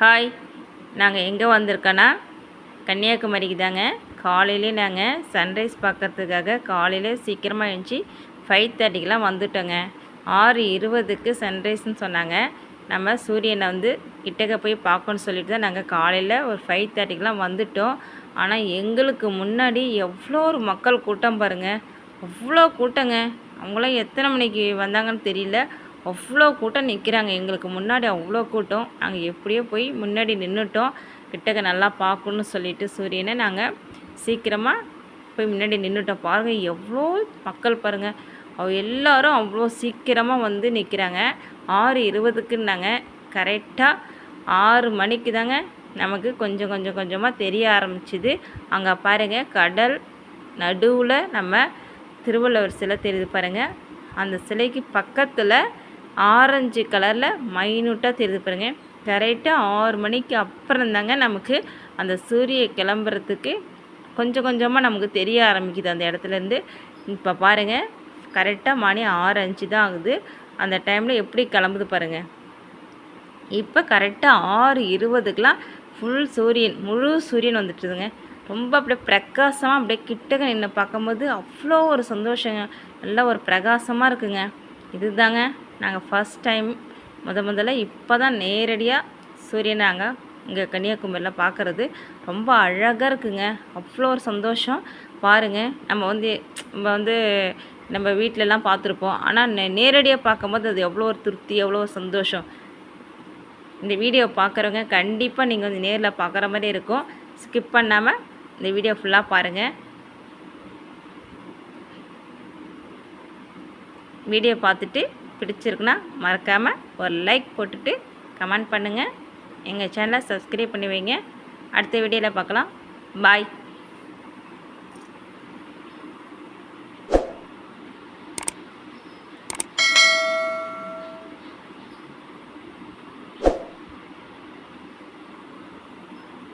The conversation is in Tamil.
ஹாய், நாங்கள் எங்கே வந்திருக்கோன்னா கன்னியாகுமரிக்கு தாங்க. காலையிலே நாங்கள் சன்ரைஸ் பார்க்கறதுக்காக காலையில் சீக்கிரமாக எழுந்துச்சி 5:30க்கெலாம் வந்துட்டோங்க. 6:20க்கு சன்ரைஸ்ன்னு சொன்னாங்க. நம்ம சூரியனை வந்து கிட்டக்க போய் பார்க்கணுன்னு சொல்லிட்டு தான் நாங்கள் காலையில் ஒரு 5:30க்கெலாம் வந்துட்டோம். ஆனால் எங்களுக்கு முன்னாடி எவ்வளோ ஒரு மக்கள் கூட்டம் பாருங்கள், அவ்வளோ கூட்டங்க. அவங்களாம் எத்தனை மணிக்கு வந்தாங்கன்னு தெரியல, அவ்வளோ கூட்டம் நிற்கிறாங்க. எங்களுக்கு முன்னாடி அவ்வளோ கூட்டம். நாங்கள் எப்படியோ போய் முன்னாடி நின்றுட்டோம். கிட்டக்க நல்லா பார்க்கணுன்னு சொல்லிட்டு சூரியனை நாங்கள் சீக்கிரமாக போய் முன்னாடி நின்றுட்டோம். பாருங்கள் எவ்வளோ மக்கள் பாருங்கள். எல்லோரும் அவ்வளோ சீக்கிரமாக வந்து நிற்கிறாங்க. 6:20க்குன்னாங்க. கரெக்டாக 6 மணிக்கு தாங்க நமக்கு கொஞ்சம் கொஞ்சமாக தெரிய ஆரம்பிச்சுது. அங்கே பாருங்கள், கடல் நடுவில் நம்ம திருவள்ளுவர் சிலை தெரியுது பாருங்கள். அந்த சிலைக்கு பக்கத்தில் ஆரஞ்சு கலரில் மைனூட்டாக தெரியுது பாருங்கள். கரெக்டாக 6 மணிக்கு அப்புறம் தாங்க நமக்கு அந்த சூரிய கிளம்புறதுக்கு கொஞ்சம் கொஞ்சமாக நமக்கு தெரிய ஆரம்பிக்குது அந்த இடத்துலேருந்து. இப்போ பாருங்கள், கரெக்டாக மணி 6:05 தான் ஆகுது. அந்த டைமில் எப்படி கிளம்புது பாருங்கள். இப்போ கரெக்டாக 6:20க்கெலாம் முழு சூரியன் வந்துட்டுதுங்க. ரொம்ப அப்படியே பிரகாசமாக அப்படியே கிட்டக்க நின்று பார்க்கும்போது அவ்வளோ ஒரு சந்தோஷங்க. நல்லா ஒரு பிரகாசமாக இருக்குங்க. இது தாங்க நாங்கள் ஃபஸ்ட் டைம் முதல்ல இப்போ தான் நேரடியாக சூரியனை நாங்கள் இங்கே கன்னியாகுமரியில் பார்க்குறது. ரொம்ப அழகாக இருக்குங்க. அவ்வளோ ஒரு சந்தோஷம் பாருங்கள். நம்ம வீட்டிலலாம் பார்த்துருப்போம், ஆனால் நேரடியாக பார்க்கும்போது அது எவ்வளோ ஒரு திருப்தி, எவ்வளோ ஒரு சந்தோஷம். இந்த வீடியோவை பார்க்குறவங்க கண்டிப்பாக நீங்கள் வந்து நேரில் பார்க்குற மாதிரி இருக்கும். ஸ்கிப் பண்ணாமல் இந்த வீடியோ ஃபுல்லாக பாருங்கள். வீடியோ பார்த்துட்டு பிடிச்சிருக்குன்னா மறக்காமல் ஒரு லைக் போட்டுட்டு கமெண்ட் பண்ணுங்கள். எங்கள் சேனலை சப்ஸ்கிரைப் பண்ணி வைங்க. அடுத்த வீடியோவில் பார்க்கலாம். பாய்.